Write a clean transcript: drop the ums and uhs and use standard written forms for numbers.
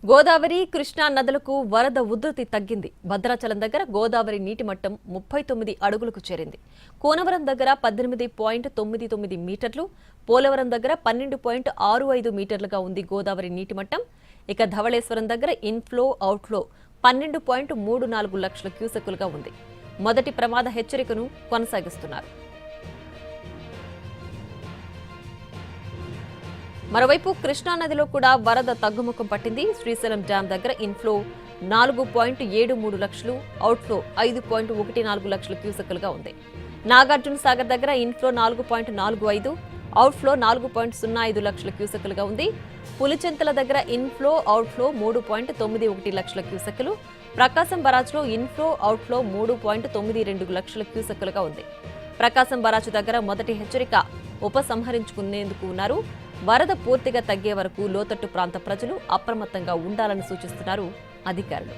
గోదావరి కృష్ణా నదులకు వరద ఉధృతి తగ్గింది. భద్రాచలం దగ్గర గోదావరి నీటి మట్టం 39 అడుగులకు చేరింది. కోనవరం దగ్గర 18.99 మీటర్లు, పోలవరం దగ్గర 12.65 మీటర్లుగా ఉంది గోదావరి నీటి మట్టం. ఇక ధవళేశ్వరం దగ్గర ఇన్ఫ్లో అవుట్ఫ్లో 12.34 లక్షల క్యూసెక్కులుగా ఉంది. మొదటి ప్రమాద హెచ్చరికను కొనసాగిస్తున్నారు. మరోవైపు కృష్ణానదిలో కూడా వరద తగ్గుముఖం పట్టింది. శ్రీశైలం డ్యాం దగ్గర ఇన్ఫ్లో 4.73 లక్షలు, అవుట్ఫ్లో 5.14 లక్షల క్యూసెక్కులుగా ఉంది. నాగార్జున సాగర్ దగ్గర ఇన్ఫ్లో 4.45, అవుట్ఫ్లో 4.05 లక్షల క్యూసెక్కులుగా ఉంది. పులిచెంతల దగ్గర ఇన్ఫ్లో అవుట్ఫ్లో 3.91 లక్షల క్యూసెక్కులు. ప్రకాశం బరాజ్లో ఇన్ఫ్లో అవుట్ఫ్లో 3.92 లక్షల క్యూసెక్కులుగా ఉంది. ప్రకాశం బరాజ్ దగ్గర మొదటి హెచ్చరిక ఉపసంహరించుకునేందుకు ఉన్నారు. వరద పూర్తిగా తగ్గే వరకు లోతట్టు ప్రాంత ప్రజలు అప్రమత్తంగా ఉండాలని సూచిస్తున్నారు అధికారులు.